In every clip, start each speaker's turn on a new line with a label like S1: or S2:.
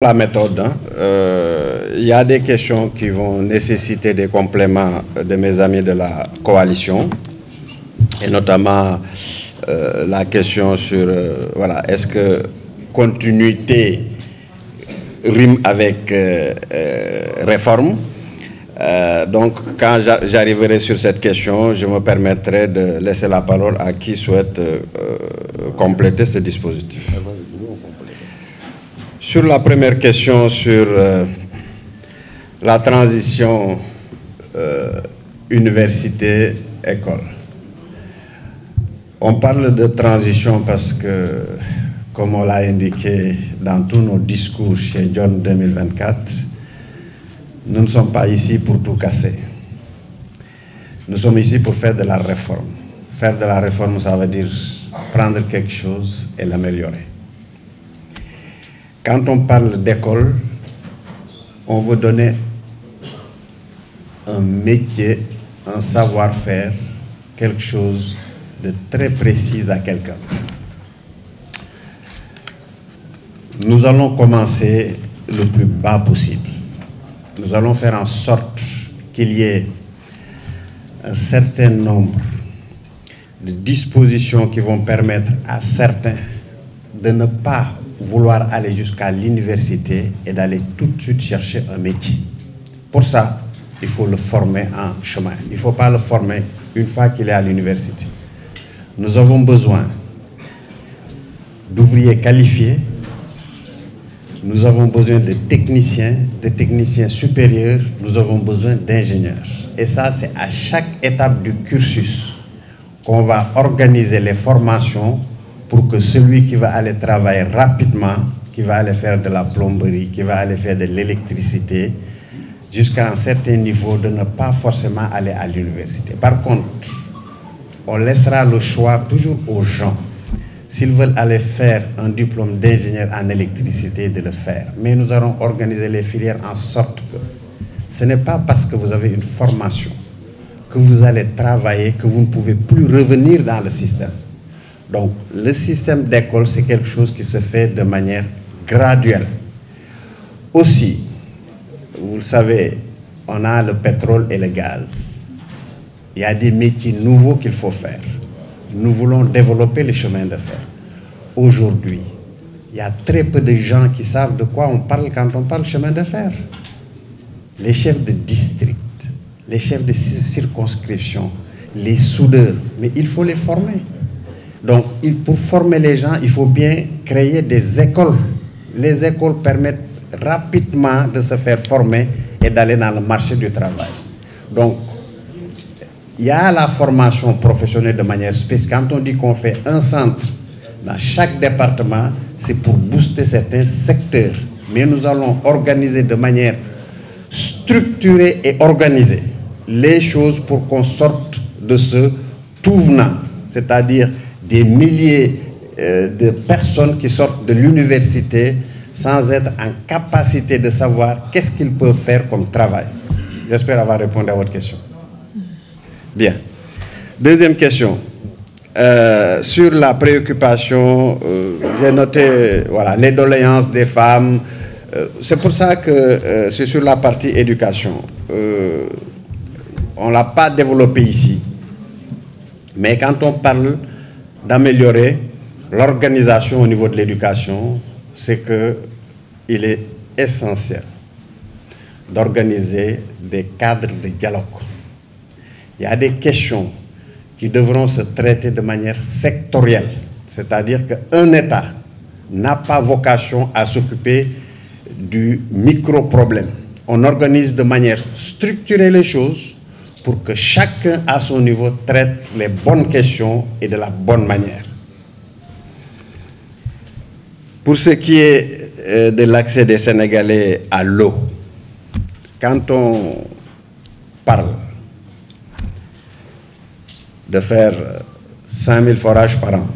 S1: La méthode, il y a des questions qui vont nécessiter des compléments de mes amis de la coalition, et notamment la question sur, voilà, est-ce que continuité rime avec réforme? Donc, quand j'arriverai sur cette question, je me permettrai de laisser la parole à qui souhaite compléter ce dispositif. Sur la première question sur la transition université-école, on parle de transition parce que, comme on l'a indiqué dans tous nos discours chez John 2024, nous ne sommes pas ici pour tout casser. Nous sommes ici pour faire de la réforme. Faire de la réforme, ça veut dire prendre quelque chose et l'améliorer. Quand on parle d'école, on veut donner un métier, un savoir-faire, quelque chose de très précis à quelqu'un. Nous allons commencer le plus bas possible. Nous allons faire en sorte qu'il y ait un certain nombre de dispositions qui vont permettre à certains de ne pas vouloir aller jusqu'à l'université et d'aller tout de suite chercher un métier. Pour ça, il faut le former en chemin. Il ne faut pas le former une fois qu'il est à l'université. Nous avons besoin d'ouvriers qualifiés, nous avons besoin de techniciens supérieurs, nous avons besoin d'ingénieurs. Et ça, c'est à chaque étape du cursus qu'on va organiser les formations pour que celui qui va aller travailler rapidement, qui va aller faire de la plomberie, qui va aller faire de l'électricité, jusqu'à un certain niveau, de ne pas forcément aller à l'université. Par contre, on laissera le choix toujours aux gens, s'ils veulent aller faire un diplôme d'ingénieur en électricité, de le faire. Mais nous allons organiser les filières en sorte que ce n'est pas parce que vous avez une formation que vous allez travailler, que vous ne pouvez plus revenir dans le système. Donc, le système d'école, c'est quelque chose qui se fait de manière graduelle. Aussi, vous le savez, on a le pétrole et le gaz. Il y a des métiers nouveaux qu'il faut faire. Nous voulons développer les chemins de fer. Aujourd'hui, il y a très peu de gens qui savent de quoi on parle quand on parle chemin de fer. Les chefs de district, les chefs de circonscription, les soudeurs, mais il faut les former. Donc, pour former les gens, il faut bien créer des écoles. Les écoles permettent rapidement de se faire former et d'aller dans le marché du travail. Donc, il y a la formation professionnelle de manière spécifique. Quand on dit qu'on fait un centre dans chaque département, c'est pour booster certains secteurs. Mais nous allons organiser de manière structurée et organisée les choses pour qu'on sorte de ce tout-venant, c'est-à-dire des milliers de personnes qui sortent de l'université sans être en capacité de savoir qu'est-ce qu'ils peuvent faire comme travail. J'espère avoir répondu à votre question. Bien. Deuxième question. Sur la préoccupation, j'ai noté voilà, les doléances des femmes. C'est pour ça que c'est sur la partie éducation. On ne l'a pas développé ici. Mais quand on parle d'améliorer l'organisation au niveau de l'éducation, c'est qu'il est essentiel d'organiser des cadres de dialogue. Il y a des questions qui devront se traiter de manière sectorielle, c'est-à-dire qu'un État n'a pas vocation à s'occuper du micro-problème. On organise de manière structurée les choses pour que chacun à son niveau traite les bonnes questions et de la bonne manière. Pour ce qui est de l'accès des Sénégalais à l'eau, quand on parle de faire 5000 forages par an,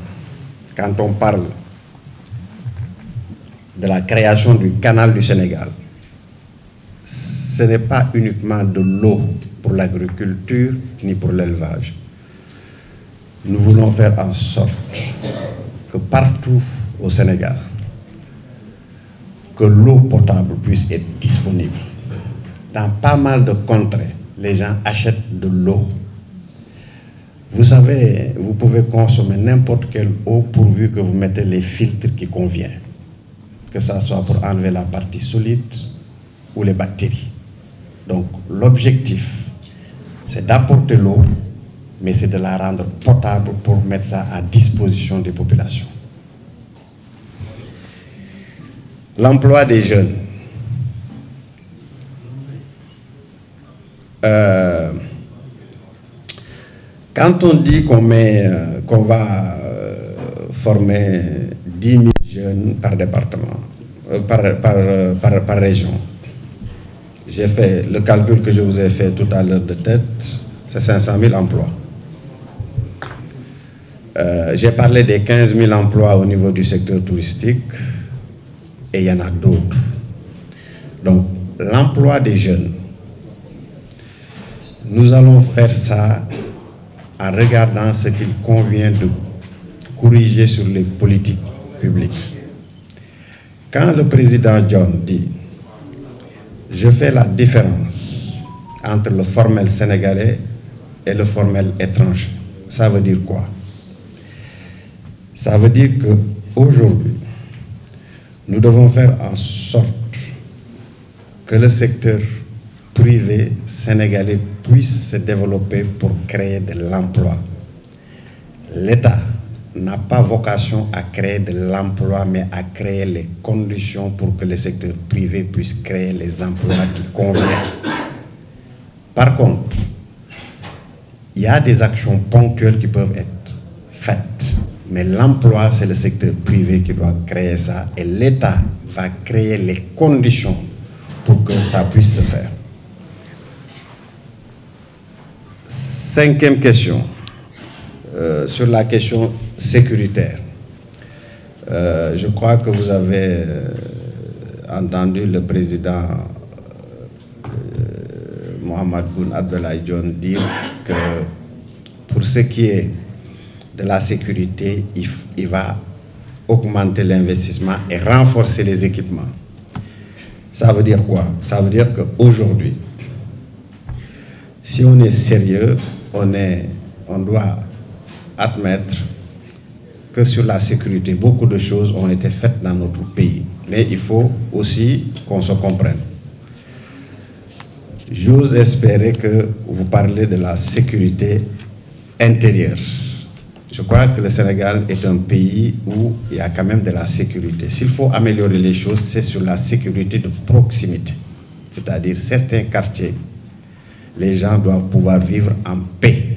S1: quand on parle de la création du canal du Sénégal, ce n'est pas uniquement de l'eau pour l'agriculture ni pour l'élevage. Nous voulons faire en sorte que partout au Sénégal, que l'eau potable puisse être disponible. Dans pas mal de contrées, les gens achètent de l'eau. Vous savez, vous pouvez consommer n'importe quelle eau pourvu que vous mettez les filtres qui conviennent, que ce soit pour enlever la partie solide ou les bactéries. Donc l'objectif, c'est d'apporter l'eau, mais c'est de la rendre potable pour mettre ça à disposition des populations. L'emploi des jeunes. Quand on dit qu'on va former 10 000 jeunes par département, par région, j'ai fait le calcul que je vous ai fait tout à l'heure de tête, c'est 500 000 emplois. J'ai parlé des 15 000 emplois au niveau du secteur touristique et il y en a d'autres. Donc, l'emploi des jeunes, nous allons faire ça en regardant ce qu'il convient de corriger sur les politiques publiques. Quand le président John dit « Je fais la différence entre le formel sénégalais et le formel étranger », ça veut dire quoi? Ça veut dire qu'aujourd'hui, nous devons faire en sorte que le secteur privé sénégalais puisse se développer pour créer de l'emploi. L'État n'a pas vocation à créer de l'emploi, mais à créer les conditions pour que le secteur privé puisse créer les emplois qui conviennent. Par contre, il y a des actions ponctuelles qui peuvent être faites, mais l'emploi, c'est le secteur privé qui doit créer ça, et l'État va créer les conditions pour que ça puisse se faire. Cinquième question, sur la question sécuritaire. Je crois que vous avez entendu le président Mohamed Boun Abdallah Dionne dire que pour ce qui est de la sécurité, il va augmenter l'investissement et renforcer les équipements. Ça veut dire quoi? Ça veut dire qu'aujourd'hui, si on est sérieux, on doit admettre que sur la sécurité, beaucoup de choses ont été faites dans notre pays. Mais il faut aussi qu'on se comprenne. J'ose espérer que vous parlez de la sécurité intérieure. Je crois que le Sénégal est un pays où il y a quand même de la sécurité. S'il faut améliorer les choses, c'est sur la sécurité de proximité. C'est-à-dire certains quartiers, les gens doivent pouvoir vivre en paix.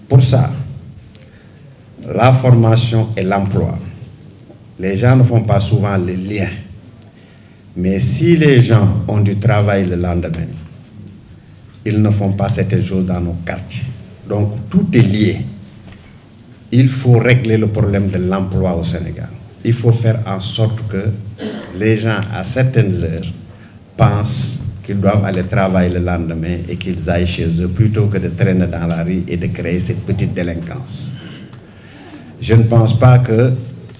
S1: Pour ça, la formation et l'emploi. Les gens ne font pas souvent le lien. Mais si les gens ont du travail le lendemain, ils ne font pas certaines choses dans nos quartiers. Donc tout est lié. Il faut régler le problème de l'emploi au Sénégal. Il faut faire en sorte que les gens, à certaines heures, pensent qu'ils doivent aller travailler le lendemain et qu'ils aillent chez eux plutôt que de traîner dans la rue et de créer cette petite délinquance. Je ne pense pas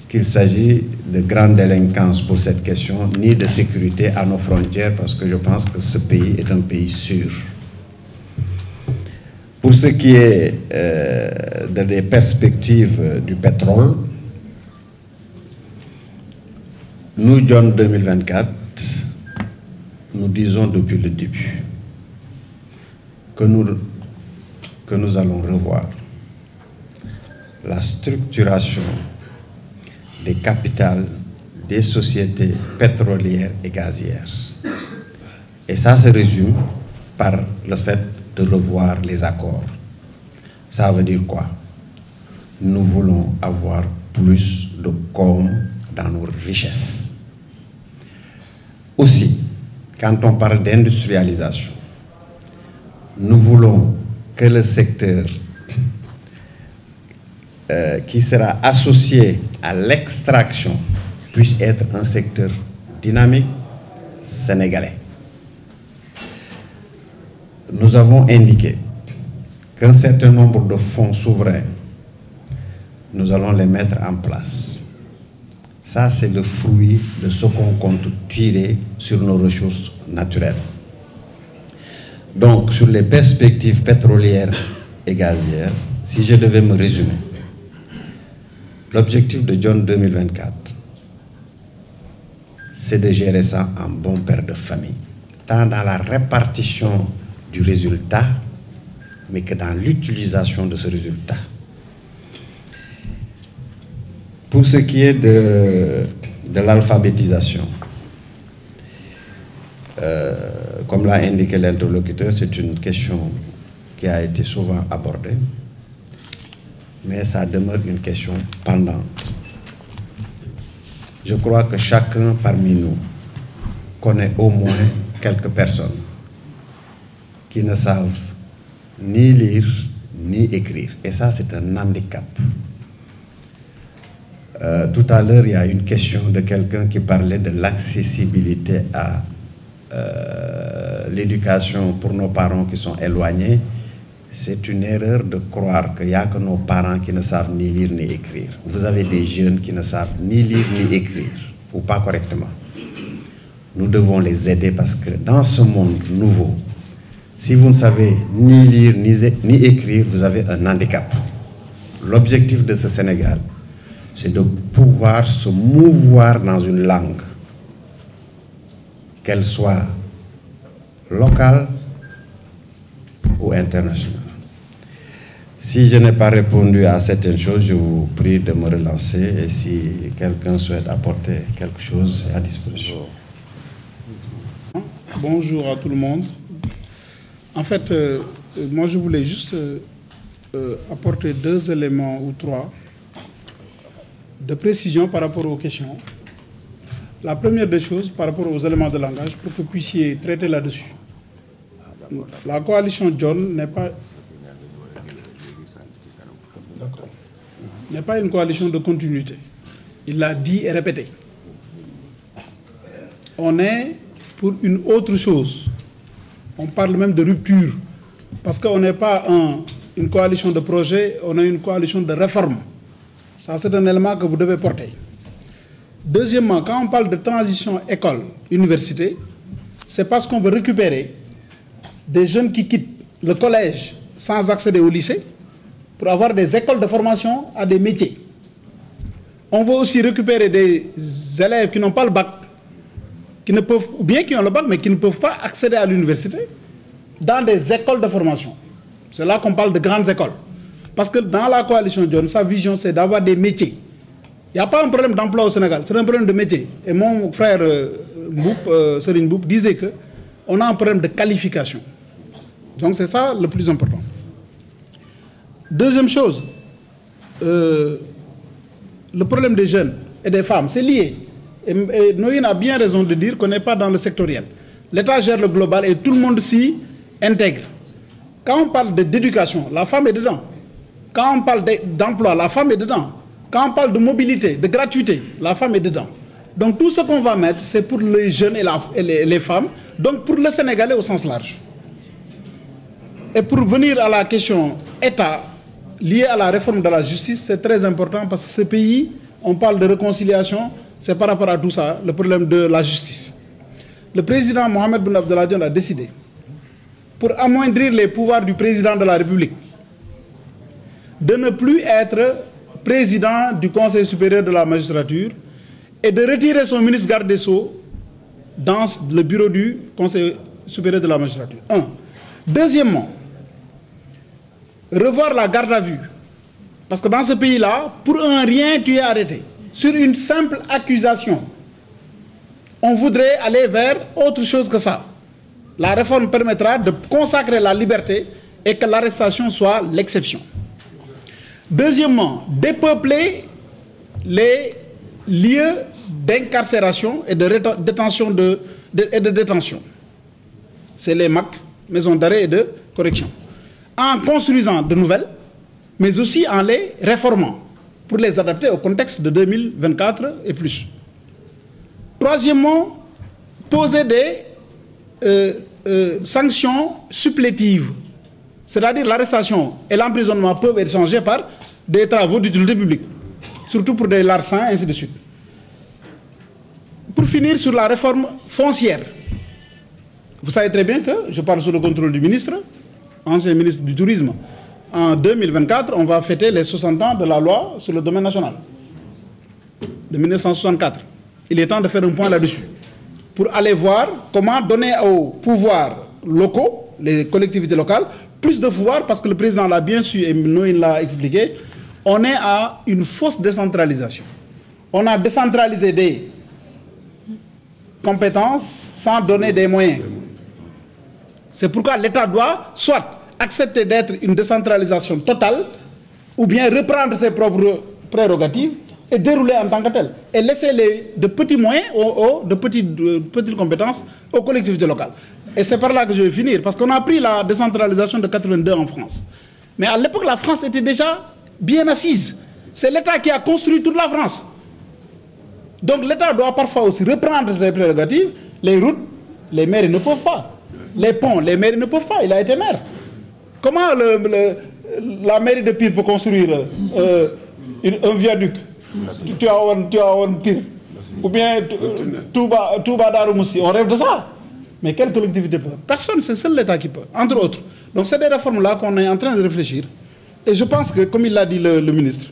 S1: qu'il s'agit de grande délinquance pour cette question, ni de sécurité à nos frontières, parce que je pense que ce pays est un pays sûr. Pour ce qui est des perspectives du pétrole, nous, John 2024, nous disons depuis le début que nous allons revoir la structuration des capitales des sociétés pétrolières et gazières. Et ça se résume par le fait de revoir les accords. Ça veut dire quoi? Nous voulons avoir plus de com dans nos richesses. Aussi, quand on parle d'industrialisation, nous voulons que le secteur qui sera associé à l'extraction puisse être un secteur dynamique sénégalais. Nous avons indiqué qu'un certain nombre de fonds souverains, nous allons les mettre en place. Ça, c'est le fruit de ce qu'on compte tirer sur nos ressources naturelles. Donc, sur les perspectives pétrolières et gazières, si je devais me résumer, l'objectif de John 2024, c'est de gérer ça en bon père de famille, tant dans la répartition du résultat, mais que dans l'utilisation de ce résultat. Pour ce qui est de l'alphabétisation, comme l'a indiqué l'interlocuteur, c'est une question qui a été souvent abordée, mais ça demeure une question pendante. Je crois que chacun parmi nous connaît au moins quelques personnes qui ne savent ni lire ni écrire. Et ça, c'est un handicap. Tout à l'heure, il y a une question de quelqu'un qui parlait de l'accessibilité à l'éducation pour nos parents qui sont éloignés. C'est une erreur de croire qu'il n'y a que nos parents qui ne savent ni lire ni écrire. Vous avez des jeunes qui ne savent ni lire ni écrire, ou pas correctement. Nous devons les aider parce que dans ce monde nouveau, si vous ne savez ni lire ni écrire, vous avez un handicap. L'objectif de ce Sénégal, c'est de pouvoir se mouvoir dans une langue, qu'elle soit locale ou internationale. Si je n'ai pas répondu à certaines choses, je vous prie de me relancer et si quelqu'un souhaite apporter quelque chose à disposition.
S2: Bonjour à tout le monde. En fait, moi je voulais juste apporter 2 éléments ou 3 de précision par rapport aux questions. La première des choses, par rapport aux éléments de langage, pour que vous puissiez traiter là-dessus. La coalition John n'est pas une coalition de continuité. Il l'a dit et répété. On est pour une autre chose. On parle même de rupture. Parce qu'on n'est pas une coalition de projet, on est une coalition de réforme. Ça, c'est un élément que vous devez porter. Deuxièmement, quand on parle de transition école-université, c'est parce qu'on veut récupérer des jeunes qui quittent le collège sans accéder au lycée pour avoir des écoles de formation à des métiers. On veut aussi récupérer des élèves qui n'ont pas le bac, qui ne peuvent, ou bien qui ont le bac, mais qui ne peuvent pas accéder à l'université dans des écoles de formation. C'est là qu'on parle de grandes écoles. Parce que dans la coalition John, sa vision, c'est d'avoir des métiers. Il n'y a pas un problème d'emploi au Sénégal, c'est un problème de métier. Et mon frère Serigne Mboup disait qu'on a un problème de qualification. Donc c'est ça le plus important. Deuxième chose, le problème des jeunes et des femmes, c'est lié. Et Noïne a bien raison de dire qu'on n'est pas dans le sectoriel. L'État gère le global et tout le monde s'y intègre. Quand on parle d'éducation, la femme est dedans. Quand on parle d'emploi, la femme est dedans. Quand on parle de mobilité, de gratuité, la femme est dedans. Donc tout ce qu'on va mettre, c'est pour les jeunes et les femmes, donc pour le Sénégalais au sens large. Et pour venir à la question État, liée à la réforme de la justice, c'est très important parce que ce pays, on parle de réconciliation, c'est par rapport à tout ça, le problème de la justice. Le président Mohamed Boun Abdallah Dionne a décidé, pour amoindrir les pouvoirs du président de la République, de ne plus être président du Conseil supérieur de la magistrature et de retirer son ministre garde des Sceaux dans le bureau du Conseil supérieur de la magistrature. 1. Deuxièmement, revoir la garde à vue. Parce que dans ce pays-là, pour un rien, tu es arrêté. Sur une simple accusation. On voudrait aller vers autre chose que ça. La réforme permettra de consacrer la liberté et que l'arrestation soit l'exception. Deuxièmement, dépeupler les lieux d'incarcération et de détention. C'est les MAC, maisons d'arrêt et de correction. En construisant de nouvelles, mais aussi en les réformant pour les adapter au contexte de 2024 et plus. Troisièmement, poser des sanctions supplétives, c'est-à-dire l'arrestation et l'emprisonnement peuvent être changés par des travaux d'utilité publique, surtout pour des larcins, ainsi de suite. pour finir sur la réforme foncière. Vous savez très bien que je parle sous le contrôle du ministre, ancien ministre du Tourisme. En 2024, on va fêter les 60 ans de la loi sur le domaine national, de 1964. Il est temps de faire un point là-dessus, pour aller voir comment donner aux pouvoirs locaux, les collectivités locales, plus de pouvoir, parce que le président l'a bien su et nous il l'a expliqué, on est à une fausse décentralisation. On a décentralisé des compétences sans donner des moyens. C'est pourquoi l'État doit soit accepter d'être une décentralisation totale, ou bien reprendre ses propres prérogatives et dérouler en tant que tel. Et laisser de petits moyens, de petites compétences aux collectivités locales. Et c'est par là que je vais finir, parce qu'on a pris la décentralisation de 82 en France. Mais à l'époque, la France était déjà bien assise. C'est l'État qui a construit toute la France. Donc l'État doit parfois aussi reprendre ses prérogatives. Les routes, les maires ne peuvent pas. Les ponts, les maires ne peuvent pas. Il a été maire. Comment la mairie de Pire peut construire un viaduc? Tu as un Pire. Ou bien Touba Darumoussi. On rêve de ça. Mais quelle collectivité peut? Personne, c'est seul l'État qui peut, entre autres. Donc c'est des réformes-là qu'on est en train de réfléchir. Et je pense que, comme il l'a dit le ministre,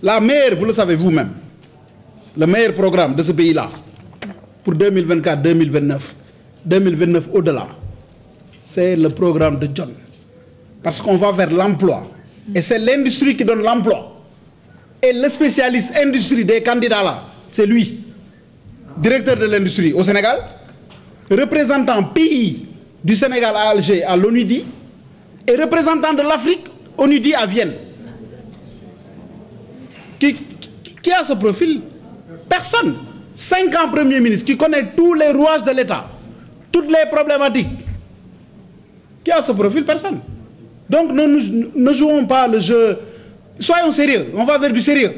S2: la meilleure, vous le savez vous-même, le meilleur programme de ce pays-là, pour 2024-2029, 2029 au-delà, c'est le programme de John. Parce qu'on va vers l'emploi. Et c'est l'industrie qui donne l'emploi. Et le spécialiste industrie des candidats là, c'est lui, directeur de l'industrie au Sénégal, représentant pays du Sénégal à Alger à l'ONUDI, et représentant de l'Afrique ONUDI à Vienne. Qui a ce profil? Personne. 5 ans Premier ministre, qui connaît tous les rouages de l'État, toutes les problématiques. Qui a ce profil? Personne. Donc ne jouons pas le jeu. Soyons sérieux, on va vers du sérieux.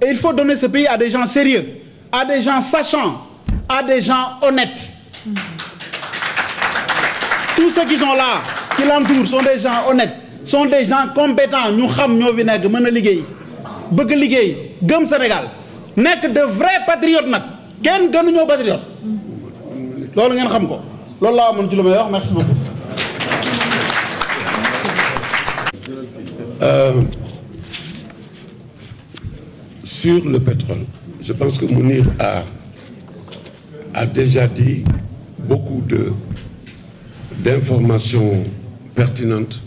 S2: Et il faut donner ce pays à des gens sérieux, à des gens sachants, à des gens honnêtes. Tous ceux qui sont là, qui l'entourent, sont des gens honnêtes, sont des gens compétents. Nous savons que nous sommes venus bëgg liggéey gëm Sénégal nekk de vrais patriotes nag kenn gënuñoo patriote loolu ngeen xam ko loolu laa amoon ci lu may wax. Merci beaucoup.
S3: Sur le pétrole, je pense que Mounir a déjà dit beaucoup d'informations pertinentes,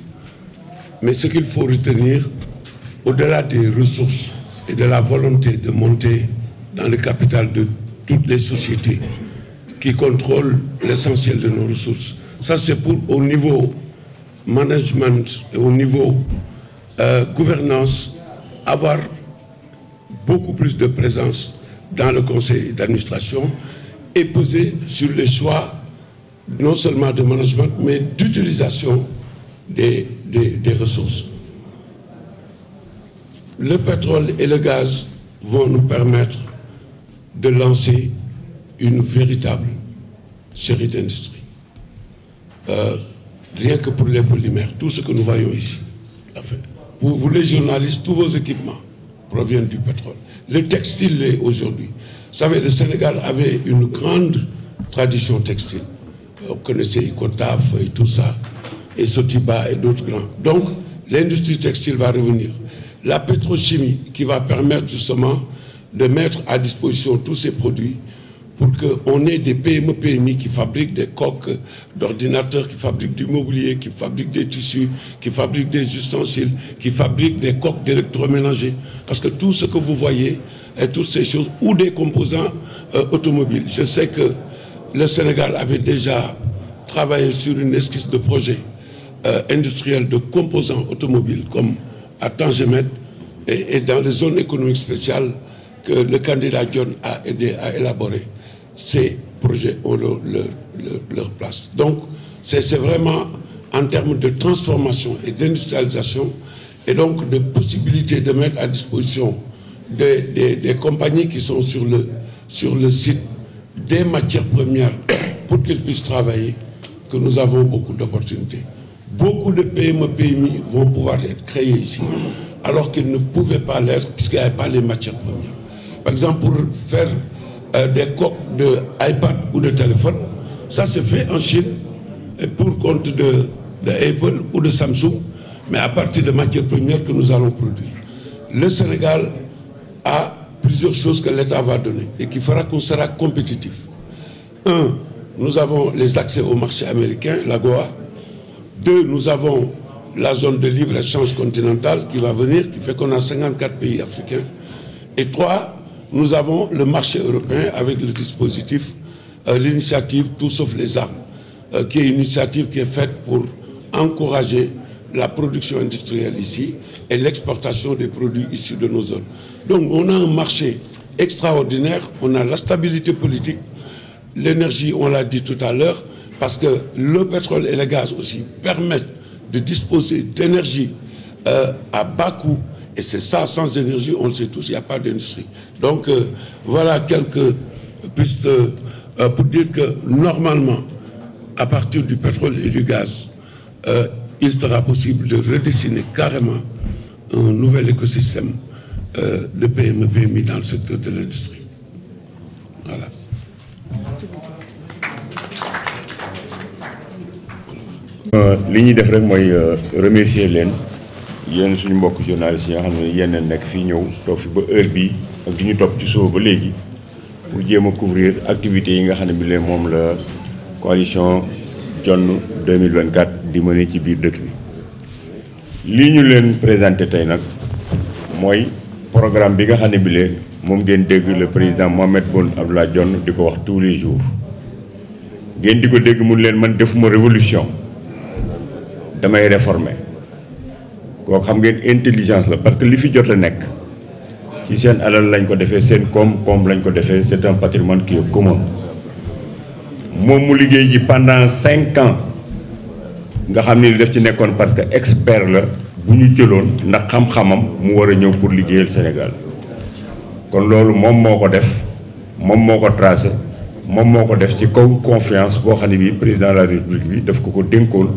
S3: mais ce qu'il faut retenir, au-delà des ressources et de la volonté de monter dans le capital de toutes les sociétés qui contrôlent l'essentiel de nos ressources, ça c'est pour au niveau management et au niveau gouvernance, avoir beaucoup plus de présence dans le conseil d'administration et peser sur les choix non seulement de management mais d'utilisation des ressources. Le pétrole et le gaz vont nous permettre de lancer une véritable série d'industries. Rien que pour les polymères, tout ce que nous voyons ici. Enfin, pour vous les journalistes, tous vos équipements proviennent du pétrole. Le textile l'est aujourd'hui. Vous savez, le Sénégal avait une grande tradition textile. Vous connaissez Icotaf et tout ça, et Sotiba et d'autres grands. Donc, l'industrie textile va revenir. La pétrochimie qui va permettre justement de mettre à disposition tous ces produits pour qu'on ait des PME, PMI qui fabriquent des coques d'ordinateurs, qui fabriquent du mobilier, qui fabriquent des tissus, qui fabriquent des ustensiles, qui fabriquent des coques d'électroménager. Parce que tout ce que vous voyez, et toutes ces choses, ou des composants automobiles. Je sais que le Sénégal avait déjà travaillé sur une esquisse de projet industriel de composants automobiles, comme à Tangemet et dans les zones économiques spéciales que le candidat John a aidé à élaborer. Ces projets ont leur place. Donc, c'est vraiment en termes de transformation et d'industrialisation et donc de possibilité de mettre à disposition des compagnies qui sont sur le site des matières premières pour qu'ils puissent travailler que nous avons beaucoup d'opportunités. Beaucoup de PME, PMI vont pouvoir être créés ici, alors qu'ils ne pouvaient pas l'être puisqu'il n'y avait pas les matières premières. Par exemple, pour faire des coques de iPad ou de téléphone, ça se fait en Chine pour compte de Apple ou de Samsung, mais à partir de matières premières que nous allons produire. Le Sénégal a plusieurs choses que l'État va donner et qui fera qu'on sera compétitif. Un, nous avons les accès au marché américain, l'AGOA. Deux, nous avons la zone de libre-échange continentale qui va venir, qui fait qu'on a 54 pays africains. Et trois, nous avons le marché européen avec le dispositif, l'initiative Tout sauf les armes, qui est une initiative qui est faite pour encourager la production industrielle ici et l'exportation des produits issus de nos zones. Donc on a un marché extraordinaire, on a la stabilité politique, l'énergie, on l'a dit tout à l'heure, parce que le pétrole et le gaz aussi permettent de disposer d'énergie à bas coût. Et c'est ça, sans énergie, on le sait tous, il n'y a pas d'industrie. Donc voilà quelques pistes pour dire que normalement, à partir du pétrole et du gaz, il sera possible de redessiner carrément un nouvel écosystème de PME, PMI dans le secteur de l'industrie. Voilà. Merci beaucoup.
S4: li ñuy def rek mooy remercier leen yéen suñu mbokk journalistes yi nga xam ne yéen nekk fii ñëw toog fi ba heure bii ak di ñu topp ci suba ba léegi pour jéem a couvrir activités yi nga xam ne bi leen moom la coalition Dionne 2024 di mëne ci biir dëkk bi. lii ñu leen présenté tey nag mooy programme bi nga xam ne bi leen moom ngeen dégg le président Mohamed Boun Abdallah Dionne di ko wax tous les jours ngeen di ko dégg mun leen man defuma révolution damay réformer koo xam ngeen intelligence la parce que li fi jot a nekk ci seen alal lañ ko defee seen koom-koom lañ ko defee c'est un patrimoine qui est commun moom mu liggéey ji pendant 5 ans nga xam ni li def ci nekkoon parce que expert la bu ñu jëloon ndax xam-xamam mu war a ñëw pour liggéeyal Sénégal kon loolu moom moo ko def moom moo ko tracé moom moo ko def ci kaw confiance boo xam ne bii président de la République bi daf ko dénkoon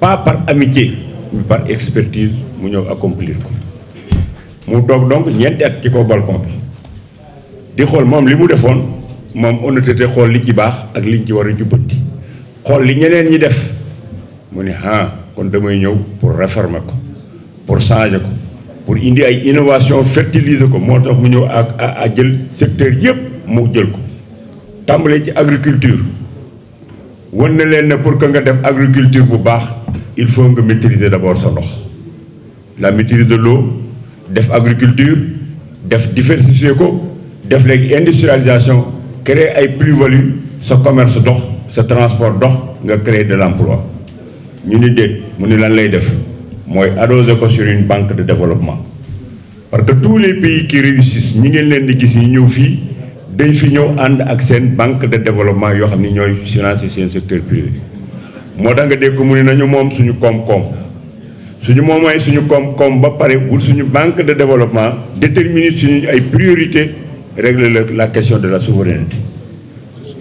S4: pas par amitié mais par expertise mu ñëw accomplir ko mu toog donc ñeenti at ci kaw balcon bi di xool moom li mu defoon moom honnêteté xool li ci baax ak liñ ci war a jubbanti xool li ñeneen ñi def mu ne kon damay ñëw pour réformer ko pour changer ko pour indi ay innovation fertiliser ko moo tax mu ñëw a jël secteur yëpp mu jël ko tàmbalee ci agriculture wan na leen ne pour que nga def agriculture bu baax il faut nga maîtriser d'abord sa ndox la maîtrise de l'eau def agriculture def diversifier ko def léegi industrialisation créer ay plus-value sa commerce dox sa transport dox nga créer de l'emploi ñu ni déet mu ni lan lay def mooy adosé ko sur une banque de développement parce que tous les pays qui réussissent ñi ngeen leen di gis yi ñëw fii dañ fi ñëw ànd ak seen banque de développement yoo xam ni ñooy financer seen secteur privé moo tax nga dégg ko mu ne nañu moom suñu koom-koom suñu moomay suñu koom-koom ba pare wut suñu banque de développement déterminer suñu ay priorité régler la question de la souveraineté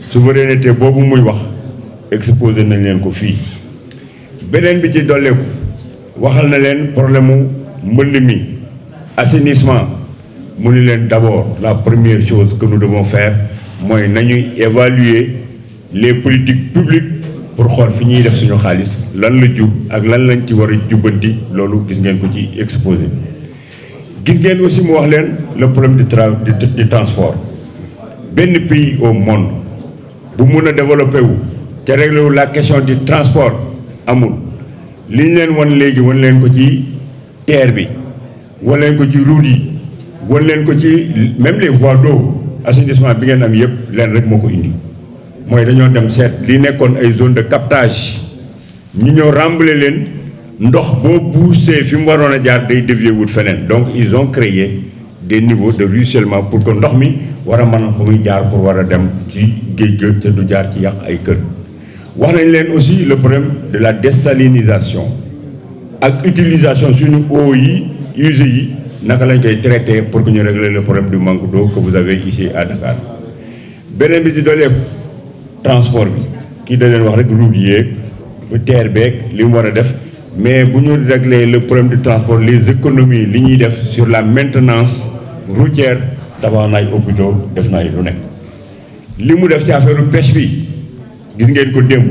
S4: souveraineté boobu muy wax exposé nañ leen ko fii beneen bi ci dolleeku waxal na leen problème mu mbënd mi assainissement mu ni leen d'abord la première chose que nous devons faire mooy nañuy évaluer les politiques publiques pour xool fi ñuy def suñu xaalis lan la jub ak lan lañ ci war a jubbanti loolu gis ngeen ko ci exposé gis ngeen aussi mu wax leen le problème du transport benn pays au monde bu mun a développé wu te réglé wu la question du transport amul li ñu leen wan léegi wan leen ko ci terre bi wan leen ko ci route yi wan leen ko ci même les voies d'eau assainissement bi ngeen am yëpp leen rek moo ko indi mooy dañoo dem seet li nekkoon ay zone de captage ñu ñëw rembler leen ndox boo poussé fi mu waroon a jaar day dévier wut feneen donc ils ont créé des niveaux de ruissellement pour que ndox mi war a mën a ko muy jaar pour war a dem ci géej ga te du jaar ci yàq ay kër wax nañ leen aussi le problème de la désalinisation ak utilisation suñu eau yi usées yi naka lañ koy traité pour que ñu régler le problème du manque d'eau que vous avez ici à Dakar beneen bi di dooleeku transport bi kii da leen wax rek route yeeg terre beeg li mu war a def mais bu ñu régler le problème du transport les économies li ñuy def sur la maintenance routière tabax na ay hôpitaux def na ay lu nekk li mu def ci affaire pêche bi gis ngeen ko démb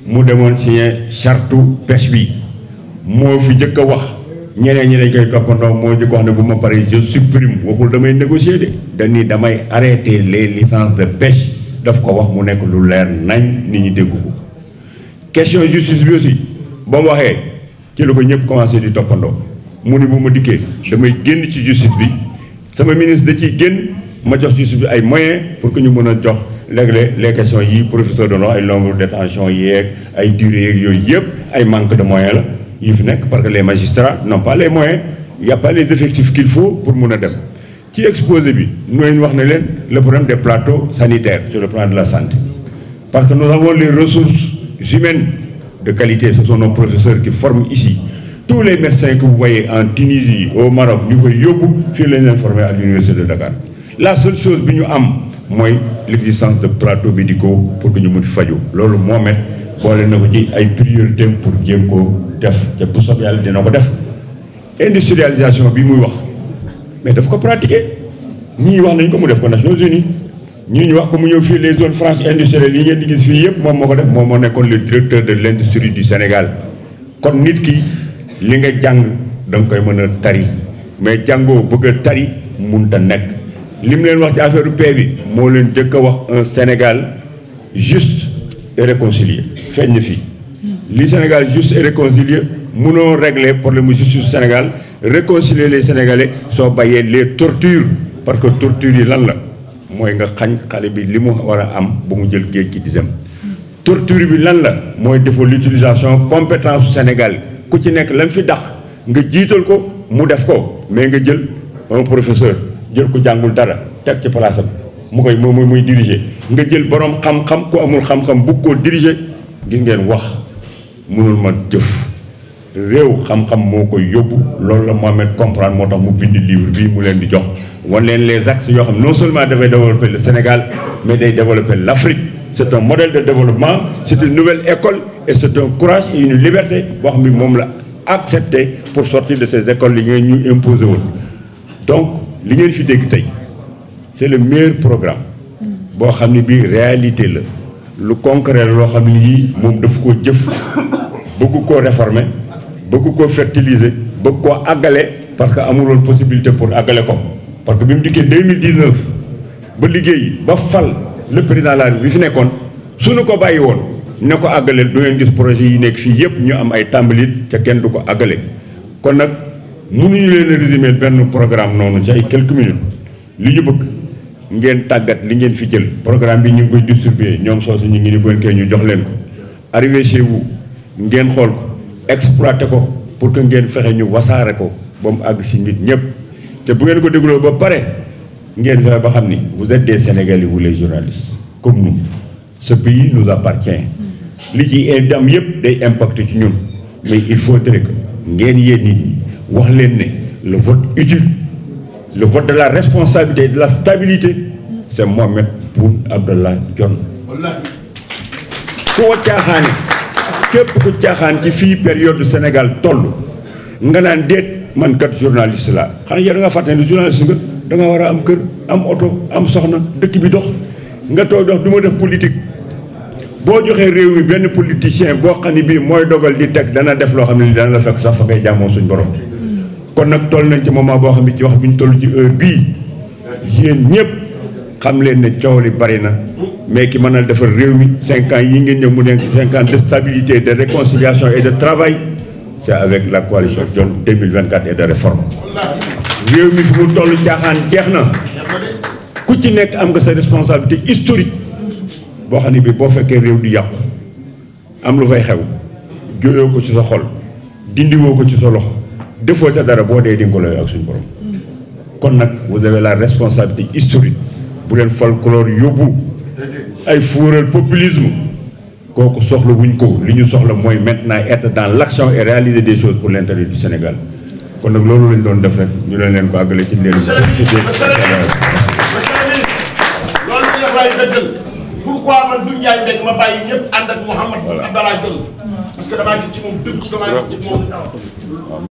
S4: mu demoon signé charte pêche bi moo fi njëkk a wax ñeneen ñi dañ koy toppandoo moo njëkk wax ne bu ma paree je supprime waxul damay négocier de dañuy damay arrêter les licences de pêche daf ko wax mu nekk lu leer nañ nit ñi dégg ko. question justice bi aussi ba mu waxee ci la ko ñëpp commencé di toppandoo mu ni bu ma dikkee damay génn ci justice bi sama ministre da ciy génn ma jox justice bi ay moyens pour que ñu mën a jox régler les questions yi professeur de droit ay nombre de détention yeeg ay durée yeeg yooyu yëpp ay manque de moyens la yu fi nekk parce que les magistrats n'ont pas les moyens il y a pas les effectifs qu'il faut pour mun a dem ci exposé bi nooy wax ne leen le problème des plateaux sanitaires sur le plan de la santé parce que nous avons les ressources humaines de qualité, ce sont nos professeurs qui forment ici. Tous les médecins que vous voyez en Tunisie, au Maroc, nous voyons les informés à l'université de Dakar. La seule chose que nous avons, c'est l'existence de plateaux médicaux pour que nous puissions faire. C'est ce que Mohamed a une priorité pour faire. C'est pour ça qu'il a fait. L'industrialisation, mais il faut pratiquer. Nous avons fait aux Nations Unies. Nous avons fait les zones franches industrielles. Nous avons fait le directeur de l'industrie du Sénégal. Comme nous avons fait des tari. Mais Django, bëgg tari, mënta nekk. Li mu leen wax ci affaire paix bi moo leen jëkk a wax un Sénégal juste et réconcilié. Feeñ na fii. Li Sénégal juste et réconcilié mënoo régler problème justice du Sénégal, réconcilier les Sénégalais soo bàyyee les tortures parce que torture yi lan la mooy nga xañ xale bi li mu war a am ba mu jël géej gi di dem. Torture bi lan la mooy defoo l'utilisation compétence Sénégal ku ci nekk lan fi dàq nga jiital ko mu def ko mais nga jël un professeur jël ko jàngul dara teg ci place am mu koy muy diriger nga jël borom xam-xam ku amul xam-xam bu ko diriger gis ngeen wax mënul ma jëf réew xam-xam moo koy yóbbu loolu la Mohamed comprendre moo tax mu bind livre bii mu leen di jox wan leen les axes yoo xam non seulement dafay développer le Sénégal mais day développer l'Afrique. C'est un modèle de développement, c'est une nouvelle école et c'est un courage et une liberté boo xam ne moom la accepté pour sortir de ces écoles li ngeen ñu imposé woon. Donc li ngeen fi dégg tey c'est le meilleur programme boo xam ne bii réalité la lu concret loo xam ne yii moom daf koo jëf bëgg koo réformer bëgg koo fertiliser bëgg koo àggale parce que amul woon possibilité pour àggale ko parce que bi mu dikkee 2019 ba liggéey ba fal le président de la République bi fi nekkoon suñu ko bàyyi woon ne ko àggaleel du ngeen gis projet yi nekk fii yëpp ñu am ay tàmbalit te kenn du ko àggale kon nag mënuñu leen a résumer benn programme noonu ci ay quelques minutes li ñu bëgg ngeen tàggat li ngeen fi jël programme bi ñu ngi koy distribuer ñoom soosu ñu ngi ni bon kay ñu jox leen ko arrivé chez vous ngeen xool ko exploiter ko pour que ngeen fexe ñu wasaare ko ba mu àgg si nit ñëpp te bu ngeen ko dégloo ba pare ngeen fexe ba xam ni vous êtes des Sénégalais vous les journalistes comme nous ce pays nous appartient li ci am yëpp day impacté ci ñun mais il faudrait que ngeen yéen nit ñi wax leen ne le vote utile le vote de la responsabilité et de la stabilité c'est Mohamed Boun Abdallah Dionne koo caaxaane képp ku caaxaan ci fii période du Sénégal toll nga naan déet man kat journaliste la xanaa yow da nga fàtte ne journaliste nga da nga war a am kër am oto am soxna dëkk bi dox nga toog dox du ma def politique boo joxee réew mi benn politicien boo xam ne bii mooy dogal di teg dana def loo xam ne dana la fekk sax fa ngay jàmmoo suñ borom kon nag toll nañ ci moment boo xam ne ci wax bi ñu toll ci heure bii yéen ñëpp xam leen ne coow li bari na mais ki mën a defar réew mi 5 ans yi ngeen ñëw mu nekk 5 ans de stabilité de réconciliation et de travail c'est avec la coalition Dionne 2024 et de réforme réew mi fi mu toll caaxaan jeex na ku ci nekk am nga sa responsabilité historique boo xam ne bi boo fekkee réew di yàqu am lu fay xew jooyoo ko ci sa xol dindiwoo ko ci sa loxo defoo ca dara boo dee di nga ko lay ak suñu borom kon nag vous avez la responsabilité historique bu leen folklore yóbbu ay fuural populisme kooku soxla wuñ ko li ñu soxla mooy maintenant être dans l'action et réaliser des choses pour l'intérêt du Sénégal kon nag loolu lañ doon def rek ñu leen ko àggale ci leen
S5: pourquoi man du Ndiaye Mbengue ma bàyyi ñëpp ànd ak Mouhamed Abdallah Dionne parce que damaa gis ci moom dëgg damaa gis ci moom